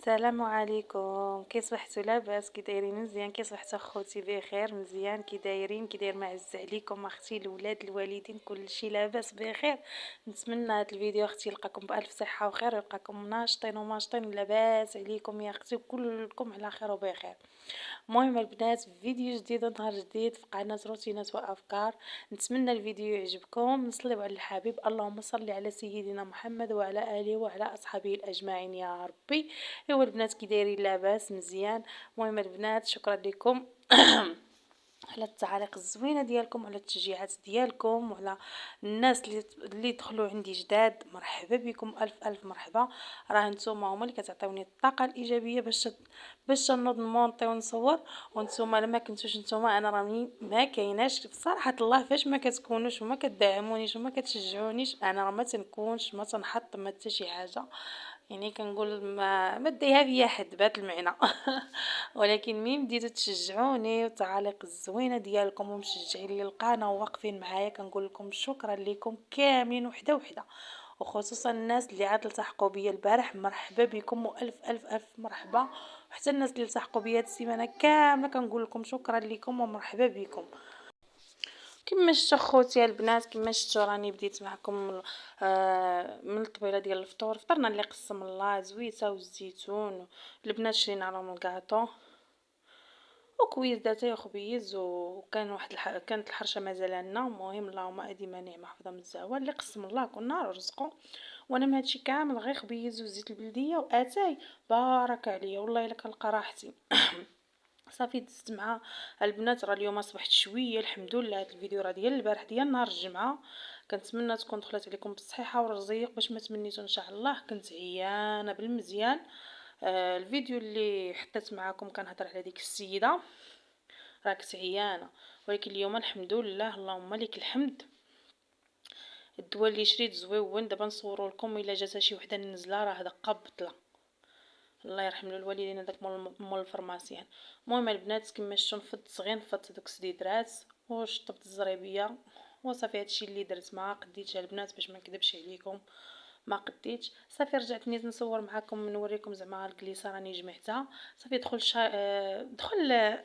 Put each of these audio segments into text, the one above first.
السلام عليكم، كي صبحتوا لاباس كي دايرين مزيان كي صبحتوا خوتي بخير مزيان كي دايرين كي داير معز عليكم اختي الولاد الوالدين كلشي لاباس بخير. نتمنى هاد الفيديو اختي يلقاكم بالف صحه وخير ويلقاكم ناشطين وماشطين لاباس عليكم يا اختي وكلكم على خير وبخير. المهم البنات فيديو جديد ونهار جديد في قناة روتينات وافكار. نتمنى الفيديو يعجبكم نصليو على الحبيب اللهم صل على سيدنا محمد وعلى اله وعلى اصحابه الاجمعين يا ربي. ايوا البنات كي دايرين لاباس مزيان. المهم البنات شكرا لكم على التعاليق الزوينه ديالكم وعلى التشجيعات ديالكم وعلى الناس اللي دخلوا عندي جداد مرحبا بكم الف مرحبا. راه نتوما هما اللي كتعطيوني الطاقه الايجابيه باش نوض نمونطي ونصور. وانتوما لما كنتوش نتوما انا راني ما كايناش بصراحه الله فاش ما كتكونوش وما كتدعمونيش وما كتشجعونيش انا راه ما تنكونش ما تنحط ما حتى شي حاجه. يعني كنقول ما ديها فيا حد بهذا المعنى ولكن مين بديتو تشجعوني والتعاليق الزوينه ديالكم ومشجعين لي القناه وواقفين معايا كنقول لكم شكرا لكم كاملين وحده وحده. وخصوصا الناس اللي عاد التحقوا بيا البارح مرحبا بكم والف مرحبا. وحتى الناس اللي التحقوا بيا هاد السيمانه كامله كنقول لكم شكرا لكم ومرحبا بكم. كما شفتوا خوتي البنات كما شفتوا راني بديت معكم من الطبيله ديال الفطور فطرنا اللي قسم الله زويته والزيتون. البنات شرينا لهم الكاطو وكويس داتي وخبيز وكان كانت الحرشه مازال لنا. المهم اللهم اديم نعمه حفظه من الزعوه اللي قسم الله كل نهار ورزقه. وانا من هادشي كامل غير خبيز وزيت البلديه واتاي بارك عليا والله الا كنلقى راحتي. صافي دزت مع البنات راه اليوم صبحت شويه الحمد لله. هاد الفيديو راه ديال البارح ديال نهار الجمعه. كنتمنى تكون دخلت عليكم بالصحه والرزق باش ما تمنيتو ان شاء الله. كنت عيانه بالمزيان. الفيديو اللي حطيت معاكم كنهضر على ديك السيده راه كنت عيانه. ولكن اليوم الحمد لله اللهم لك الحمد. الدواء اللي شريت زويون دابا نصوروا لكم الا جاتها شي وحده نزله راه دقه بطله. الله يرحم الوالدين هذاك مول الفرماسيان. المهم البنات كما شفتوا نفضت غير نفضت دوك السديدرات وشطبت الزريبيه وصافي هادشي اللي درت. ما قديتش البنات باش ما نكذبش عليكم ما قديتش. صافي رجعت نيت نصور معكم نوريكم زعما الكليسه راني جمعتها. صافي دخل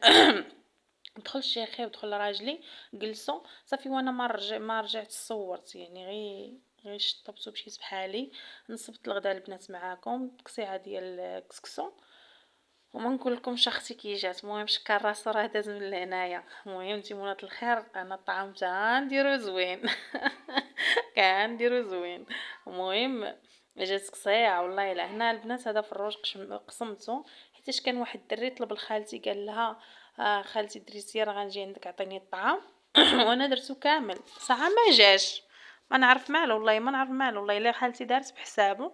دخل الشيخي ودخل راجلي جلسوا صافي وانا ما رجعت صورت يعني غير شطبت ومشيت بحالي. نصبت الغدا البنات معاكم تقصيعه ديال الكسكسو وما نقول لكمش اختي كي جات. المهم شكر راسو راه داز من لهنايا. المهم تيمونات الخير انا الطعام نديرو زوين كنديرو زوين. المهم جات قصيعه والله الا هنا البنات هذا فروج قسمته حيتاش كان واحد الدري طلب لخالتي قال لها خالتي دريتي راه غنجي عندك عطيني الطعام وانا درتو كامل ساعه ما جاش. ما نعرف مالو والله ما نعرف مالو والله الا خالتي دارت بحسابه.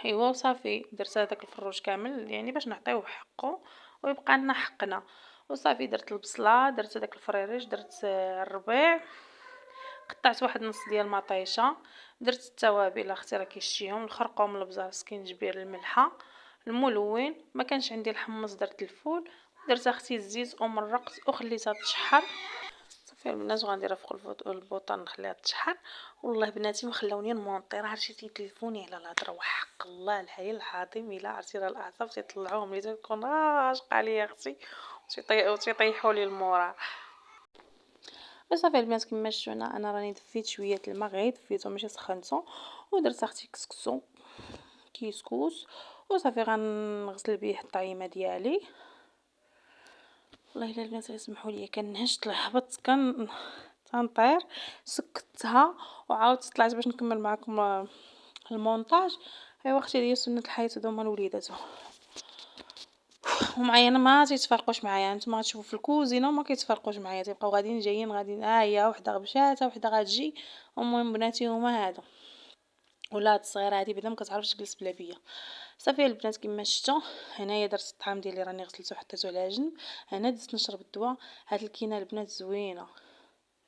ايوا وصافي درت هذاك الفروج كامل يعني باش نعطيوه حقه ويبقى لنا حقنا. وصافي درت البصله درت هذاك الفريريج درت الربيع قطعت واحد نص ديال المطيشه. درت التوابل اختي راه كيشتيهم الخرقوم البزار سكينجبير الملحه الملون. ما كانش عندي الحمص درت الفول. درت اختي الزيت ومرقت وخليتها تشحر. صافي البنات غنديرها فوق البوطه نخليها تشحر. والله بناتي ما خلاوني نمونطي راه عرفتي تيتلفوني على الهضره وحق الله الحي العظيم الا عرفتي راه الاعصاب تيطلعوهم لي تكون راشقه عليا اختي وتيطيحوا لي المورا. صافي البنات كما شفتوا انا راني دفيت شويه الماء غير دفيتو ماشي سخنتو. ودرت اختي كسكس وصافي غنغسل به الطعيمه ديالي. والله الا البنات يسمحوا لي كنهشت الهبط تنطير سكتها وعاودت طلعت باش نكمل معكم المونتاج. ايوا اختي هي سنه الحياه دوما الوليدات ومعايا انا ما تيتفرقوش معايا. نتوما غتشوفوا في الكوزينه وما كيتفرقوش معايا تيبقاو غاديين جايين غاديين هي وحده غبشات وحده غتجي. المهم بناتي هما هذا ولا هاد الصغيره هادي بعدا ما كتعرفش تجلس بلا بيا. صافي البنات كما شفتوا هنايا درت الطعام ديالي راني غسلته وحطيته على جنب. هنا دزت نشرب الدواء. هاد الكينه البنات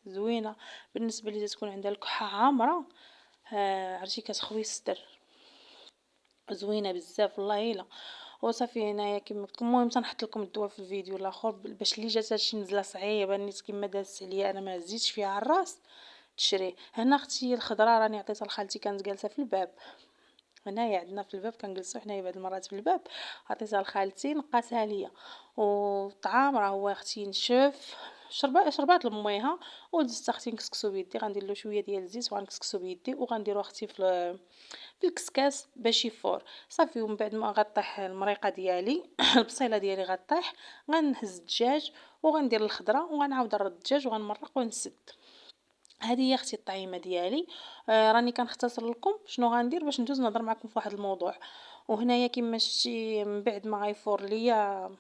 زوينه بالنسبه لي تكون عندها الكحه عامره. عرفتي كتخوي الصدر زوينه بزاف والله الا. وصافي هنايا كما قلت لكم المهم تنحط لكم الدواء في الفيديو الاخر باش اللي جات شي نزله صعيبه نيت كما دازت عليا انا ما زيدش فيها على الراس تشري. هنا اختي الخضراء راني عطيتها لخالتي كانت جالسه في الباب هنايا عندنا في الباب كنجلسو حنايا بعض المرات في الباب، عطيتها لخالتي نقاتها ليا، والطعام راه هو اختي نشف، شربات لميها، ودزت اختي نكسكسو بيدي، غندير له شويه ديال الزيت وغنكسكسو بيدي وغنديرو اختي في الكسكاس باش يفور صافي. ومن بعد ما غطيح المريقه ديالي البصيله ديالي غطيح، غنهز الدجاج وغندير الخضره وغنعاود نرد الدجاج وغنمرق ونسد. هذه هي اختي الطعيمه ديالي. راني كنختصر لكم شنو غندير باش ندوز نهضر معكم في واحد الموضوع. وهنايا كما شتي من بعد ما غيفور ليا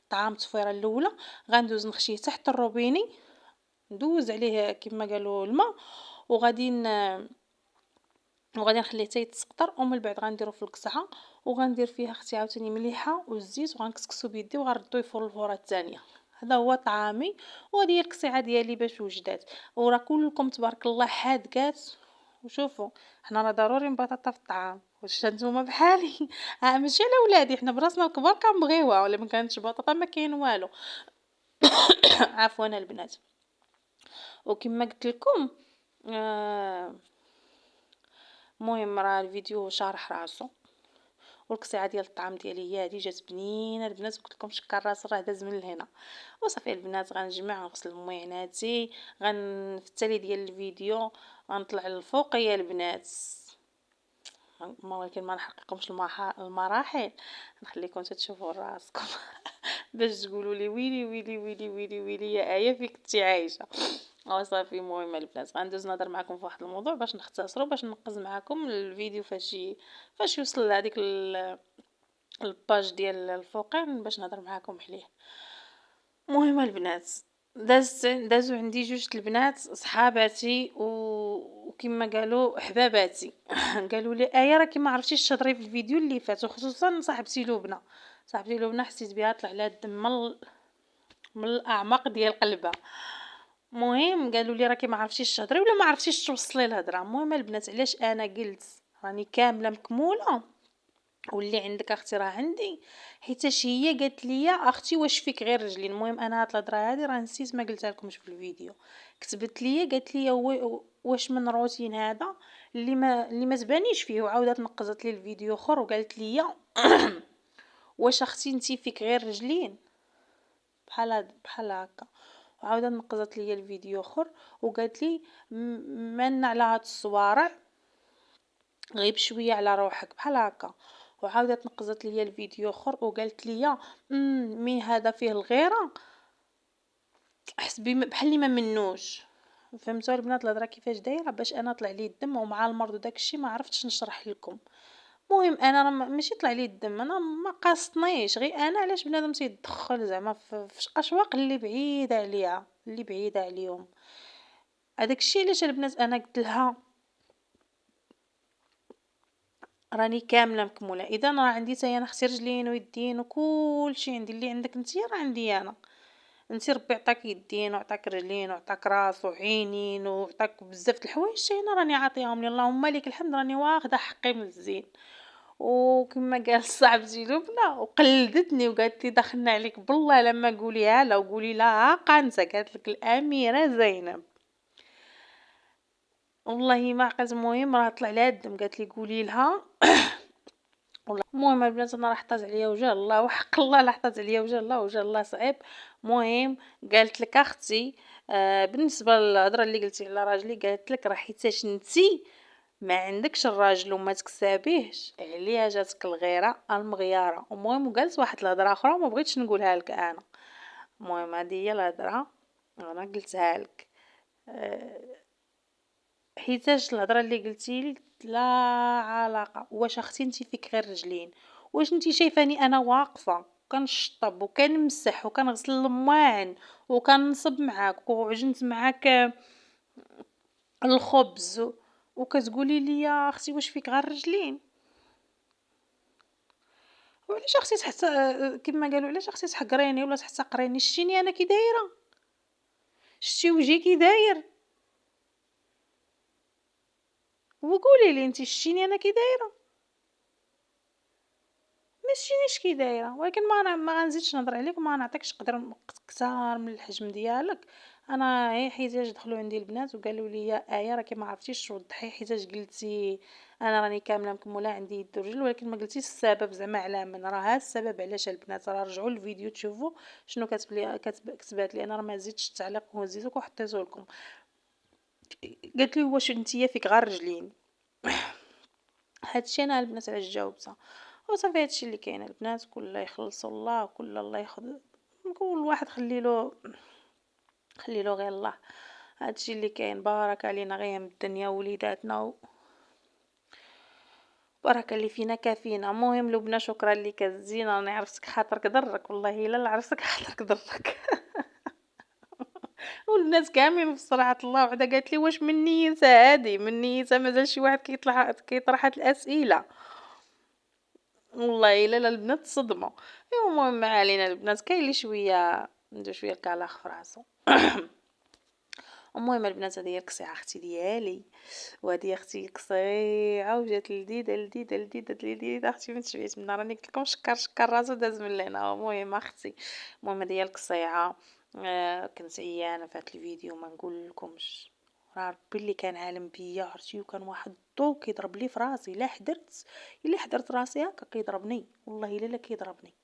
الطعام التصفيره الاولى، غندوز نخشيه تحت الروبيني، ندوز عليه كما قالوا الماء، وغادي نخليه حتى يتسقطر، ومن بعد غنديرو في القصعه وغندير فيها اختي عاوتاني مليحه والزيت وغنكسكسو بيدي وغنردو يفور الفوره الثانيه. هذا هو طعامي، وهذه هي القصيعه ديالي باش وجدات. وراه كلكم تبارك الله حادقات. وشوفوا حنا راه ضروري بطاطا في الطعام، واش نتوما بحالي؟ ماشي على ولادي، حنا براسنا الكبار كنبغيوها، ولا ما كانتش بطاطا ما كاين والو. عفوا البنات. وكما قلت لكم المهم راه الفيديو شارح راسو، والقصيعه ديال الطعام ديالي هي هذه جات بنينه البنات. قلت لكم شكر راس راه داز من لهنا. وصافي البنات غنجمع غنغسل مواعناتي، في التالي ديال الفيديو غنطلع للفوق يا البنات. ولكن ما نحرقكمش المراحل، نخليكم تشوفوا راسكم باش تقولوا لي ويلي ويلي ويلي ويلي ويلي يا آية فيك كنتي عايشه. صافي المهم البنات غندوز نهضر معكم في واحد الموضوع باش نختصروا، باش ننقز معكم الفيديو فاش يوصل لهذيك الباج ديال الفوقين باش نهضر معكم عليه. المهم البنات دازو عندي جوج البنات صحاباتي وكما قالوا حباباتي قالوا لي آية راكي ما عرفتيش تهضري في الفيديو اللي فات، وخصوصا صاحبتي لبنى حسيت بها طلع لها الدم من الاعماق ديال قلبها. المهم قالوا لي راكي ما عرفتيش تهضري ولا ما عرفتيش توصلي الهضره. المهم البنات علاش انا قلت راني كامله مكموله واللي عندك اختي راه عندي، حيتاش هي قالت لي اختي واش فيك غير رجلين. المهم انا هاد الهضره هادي راه نسيت ما قلتها لكمش في الفيديو. كتبت لي قالت لي واش من روتين هذا اللي ما تبانيش فيه، وعاودت نقزت لي الفيديو اخر وقالت لي واش اختي انتي فيك غير رجلين بحال هكا. وعاودت نقزت لي الفيديو اخر وقالت لي من على هاد الصوارع غيب شويه على روحك بحال هكا. وعاودت نقزت لي الفيديو اخر وقالت لي مين هذا فيه الغيره حسبي بحال اللي ما منوش. فهمتوا البنات الهضره كيفاش دايره؟ باش انا طلع لي الدم ومع المرض وداكشي ما عرفتش نشرح لكم. المهم انا راه ماشي طلع لي الدم، انا ما قاصتنيش، غير انا علاش بنادم تيدخل زعما في اشواق اللي بعيده عليها اللي بعيده عليهم. هذاك الشيء علاش البنات انا قلت لها راني كامله مكموله. اذا راه عندي حتى انا اختي رجلين ويدين وكل شيء عندي، اللي عندك انت راه عندي انا. انت ربي عطاك يدين وعطاك رجلين وعطاك راس وعينين وعطاك بزاف د الحوايج، انا راني عاطيهم لي اللهم لك الحمد، راني واخده حقي من الزين. وكما قال صاحبتي لبنى وقلدتني وقالت لي دخلنا عليك بالله لما قوليها لا وقولي لها قانسه، قالت لك الاميره زينب. والله ما عقلت. المهم راه طلع لها الدم، قالت لي قولي لها والله. المهم البنات انا راه حطات عليا وجه الله وحق الله لا حطات عليا وجه الله، وجه الله صعيب. المهم قالت لك اختي بالنسبه للهضره اللي قلتي على راجلي، قالت لك راه حيتاش نتي ما عندكش الراجل وما تكسابيهش عليها جاتك الغيره المغياره. المهم وقالت واحد الهضره اخرى وما بغيتش نقولها لك انا. المهم هذه هي الهضره انا قلتها لك حيتاش الهضره اللي قلتي لي لا علاقه. واش اختي انت فيك غير رجلين؟ واش انت شايفاني انا واقفه كنشطب وكنمسح وكنغسل المواعن وكنصب معاك وعجنت معاك الخبز وكتقولي لي يا اختي واش فيك غير رجلين؟ وعلاش اختي تحت كما قالوا علاش اختي تحقريني ولا تحتقريني؟ شتيني انا كي دايره؟ شتي وجهي كي داير؟ وقولي لي انت شتيني انا كي دايره؟ ما شتينيش كي دايره، ولكن ما غنزيدش نهضر عليك وما نعطيكش قدر كثار من الحجم ديالك. انا هي حيتاش دخلوا عندي البنات وقالوا لي يا ايه راكي ما عرفتيش توضحي حيتاش قلتي انا راني كامله مكموله عندي يد ورجل، ولكن ما قلتيش السبب زعما على من راه ها السبب علاش البنات. راه رجعوا الفيديو تشوفوا شنو كتب لي كتبات لي انا، راه ما زدتش التعليق وهزيتك وحطيته لكم. قالت لي واش نتيا فيك غير رجلين. هادشي انا البنات علاش جاوبتها. وصافي هادشي اللي كاين البنات، كل يخلصوا الله وكل الله ياخذ، كل واحد خليلو غير الله. هادشي اللي كاين. بارك علينا غير من الدنيا وليداتنا بارك اللي فينا كافينا. المهم لبنى شكرا لك الزينه، راني عرفتك خاطرك ضرك والله الا عرفتك خاطرك ضرك. والناس كاملين بصراحه الله وحده قالت لي واش من نيتها هادي، من نيتها مازال شي واحد كيطرح هاد الاسئله. والله الا البنات صدموا. المهم ما علينا البنات، كاين اللي شويه عنده شويه الكلاخ في راسو. المهم البنات هذه هي القصيعه اختي ديالي، وهذه اختي قصيعه وجات لذيذه لذيذه لذيذه لذيذه. اختي من شبعت منها، راني قلت لكم شكر راسو داز من لهنا. المهم اختي، المهم هذه هي القصيعه. كنت عيانه في هذا الفيديو ما نقول لكمش. راه ربي اللي كان عالم بيا عرفتي، وكان واحد الضو كيضرب لي في راسي. الا حضرت راسي هكا كيضربني والله الا كيضربني.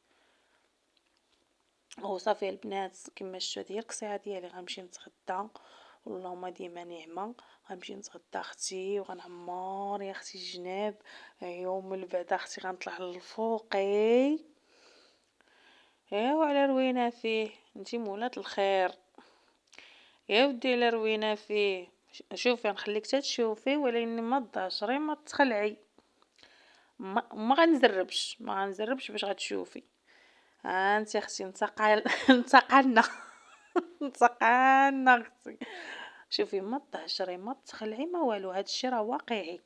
وصافي البنات كما شفتوا هذه هي القصيعه ديالي. غنمشي نتغدى، اللهم ديما نعمه. غنمشي نتغدى اختي وغنعمر يا اختي الجناب. يوم من بعد اختي غنطلع للفوقي. ايوا على روينا فيه، انتي مولات الخير يا ودي على روينا فيه. شوفي نخليك تشوفي ولكن ما تضاشري ما تخلعي. ما غنزربش باش غتشوفي. ها انت اختي انتقل انتقلنا. انتقلنا اختي. شوفي ما تهجري ما تخلعي ما والو، هادشي راه واقعي.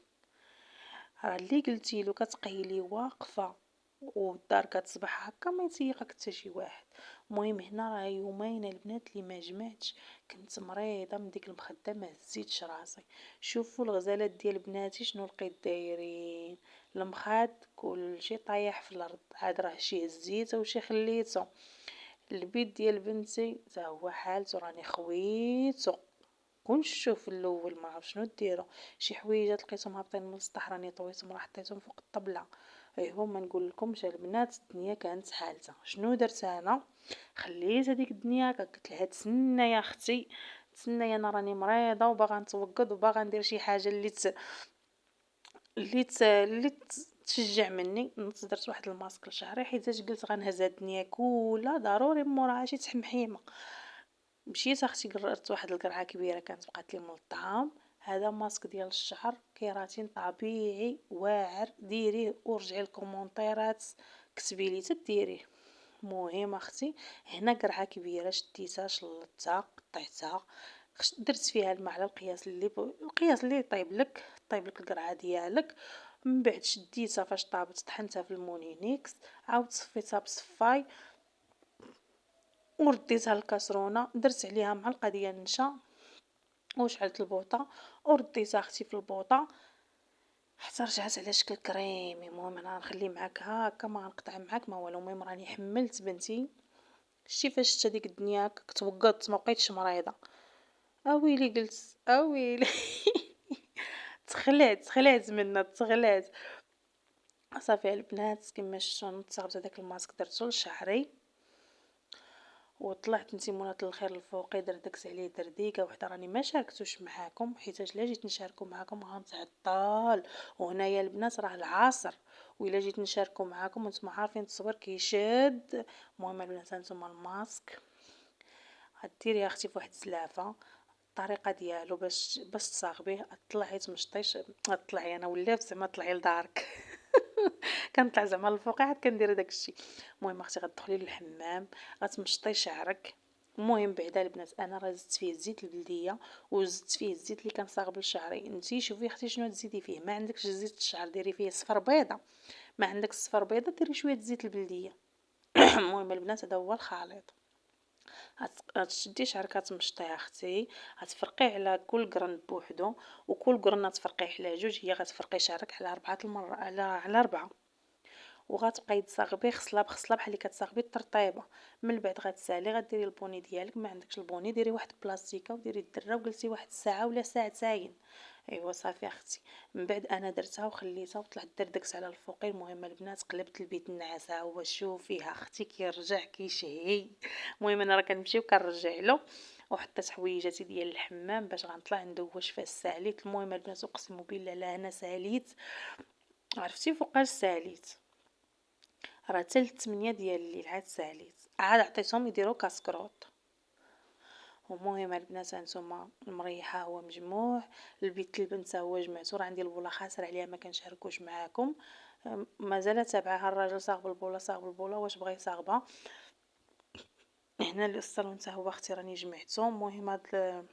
راه اللي قلتيلو كتقيلي واقفه والدار كتصبح هكا ما يسيقك حتى شي واحد. المهم هنا راه يومين البنات اللي ما جمعتش، كنت مريضه من ديك المخده ما هزيتش راسي. شوفوا الغزالات ديال بناتي شنو لقيت دايرين. المخاد كلشي طايح في الارض، عاد راه شي هزيته وشي خليته. البيت ديال بنتي حتى هو حالته راني خويتو. كنت شوف الاول ما عرف شنو ديروا. شي حويجات لقيتهم هابطين من السطح راني طويتهم راه حطيتهم فوق الطبله. ايوا ما نقول لكمش البنات الدنيا كانت حالتها. شنو درت انا؟ خليت هذيك الدنيا هكا، قلت لها تسنى يا اختي تسنى، انا راني مريضه وباغا نتوقد وباغا ندير شي حاجه اللي تشجع مني. نص درت واحد الماسك لشعري حيت قلت غنهز هاد الدنيا كلها ضروري موراها شي تحمحيمه. مشيت اختي قررت واحد القرعه كبيره كانت بقات لي من الطعام. هذا ماسك ديال الشعر كيراتين طبيعي واعر، ديريه ورجعي الكومونطيرات كتبي لي تديريه. مهم اختي هنا قرعه كبيره شديتها شلطتها قطعتها، درت فيها الماء على القياس اللي طيب لك القرعه ديالك. من بعد شديتها فاش طابت طحنتها في المونينيكس، عاود صفيتها بصفاي ورديتها للكاسرونه، درت عليها معلقه ديال النشا وشعلت البوطه ورديتها اختي في البوطه حتى رجعت على شكل كريمي. المهم انا نخلي معاك هكا ما نقطع معاك ما والو. المهم راني حملت بنتي. شتي فاش شتا ديك الدنيا هكا توقدت ما بقيتش مريضه. اويلي قلت اويلي. تخلعت منها تخلعت. صافي البنات كما شفتوا نتصاوبت هذاك الماسك درتو لشعري وطلعت نتيمونات الخير الفوقي دردكت عليه درديكه وحده. راني ما شاركتوش معاكم حيت لا جيت نشاركو معاكم غنتعطل، وهنايا البنات راه العصر وإلا جيت نشاركو معاكم وانتم عارفين التصوير كيشاد. المهم البنات هانتوما الماسك غديري يا اختي فواحد الزلافه. الطريقه ديالو باش تصاغبيه طلعي تمشطيش طلعي انا ولات زعما طلعي لدارك. كنطلع زعما الفوق عاد كندير داكشي. المهم اختي غتدخلي للحمام غتمشطي شعرك. المهم بعدا البنات انا راه زدت فيه الزيت البلديه وزدت فيه الزيت اللي كنصاغب لشعري. انتي شوفي اختي شنو تزيدي فيه. ما عندكش زيت الشعر ديري فيه صفر بيضه، ما عندك الصفر بيضه ديري شويه زيت البلديه. المهم البنات هذا هو الخليط. غتشدي شعرك غتمشطيه اختي، غتفرقيه على كل قرن بوحدو وكل قرن تفرقيه على جوج. هي غتفرقي شعرك على 4 المرات على 4. وغتبقاي تصاغبي خصله بخصله بحال اللي كتصاغبي الترطيبه. من بعد غتسالي غديري البوني ديالك، ما عندكش البوني ديري واحد بلاستيكه وديري الدره وجلسي واحد الساعه ولا ساعتين. ايوا صافي اختي. من بعد انا درتها وخليتها وطلعت دردكس على الفوقي. المهم البنات قلبت البيت النعاس، ها هو شوفيها اختي كيرجع كيشهي. المهم انا راه كنمشي وكنرجع له. وحطيت حويجاتي ديال الحمام باش غنطلع ندوش فيها الساليت. المهم البنات اقسم بالله لا انا ساليت. عرفتي فوقاش ساليت؟ راه حتى ل8 ديال الليل عاد ساليت، عاد عطيتهم يديروا كاسكروط. المهم البنات هانتوما المريحه هو مجموع، البيت البنت هو جمعتو. راه عندي البوله خاسر عليها ما كنشاركوش معاكم. مازال تابعها الراجل صاغب البوله صاغب البوله واش بغا يصاغبها. هنا الصالون حتى هو اختي راني جمعته. المهم هاد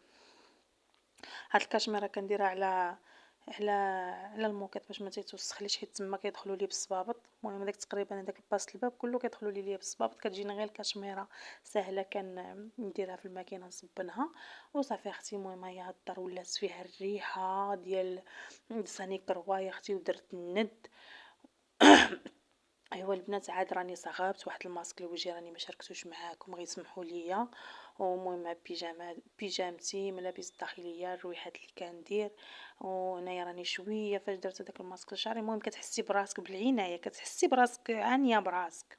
الكاشميره كنديرها على الموكيط باش ما تيتوسخليش، حيت تما كيدخلوا لي بالصبابط. المهم داك تقريبا هذاك الباس الباب كله كيدخلوا لي بالصبابط. كتجيني غير الكاشميره ساهله كنديرها في الماكينه نصبنها وصافي اختي. المهم هي هاد الدار ولات فيها الريحه ديال ساني كروايه اختي ودرت الند. ايوا البنات عاد راني صغبت واحد الماسك لوجهي راني ما شاركتوش معاكم غير سمحوا لي. ومهم بيجامتي ملابس الداخليه الرويحات اللي كندير. وهنايا راني شويه فاش درت هذاك الماسك لشعري. المهم كتحسي براسك بالعنايه، كتحسي براسك عانيه براسك.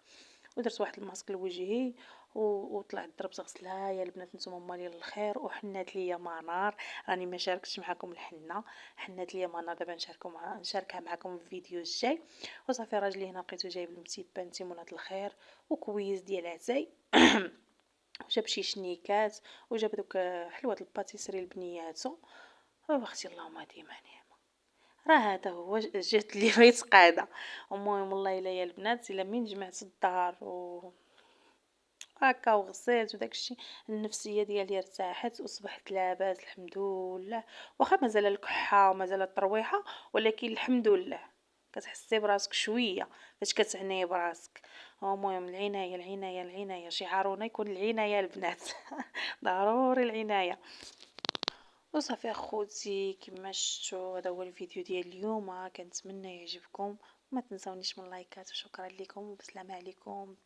ودرت واحد الماسك لوجهي وطلعت ضربت غسلها. يا البنات نتوما مالين الخير. وحنات ليا منار، راني ما شاركتش معكم الحنه. حنات ليا منار دابا نشاركها معكم في الفيديو الجاي. وصافي راجلي هنا لقيتو جايب المتيبه نتيمونات الخير وكويس ديال عتاي. وجاب شي شنيكات وجاب دوك حلوه الباتيسري البنياتو. اختي اللهم ديما نعمه. راه هذا هو جات لي بغيت قاعده. المهم والله الا يا البنات الا من جمعت الدار هكا وغسلت وداكشي النفسيه ديالي ارتاحت وصبحت لاباس الحمد لله. واخا مازال الكحه ومازال الترويحه ولكن الحمد لله كتحسي براسك شويه فاش كتعناي براسك. المهم العنايه العنايه العنايه شعارنا يكون العنايه البنات. ضروري العنايه. وصافي اخوتي كما شفتوا هذا هو الفيديو ديال اليوم. كنتمنى يعجبكم. ما تنسونيش من لايكات وشكرا لكم وبسلامه عليكم.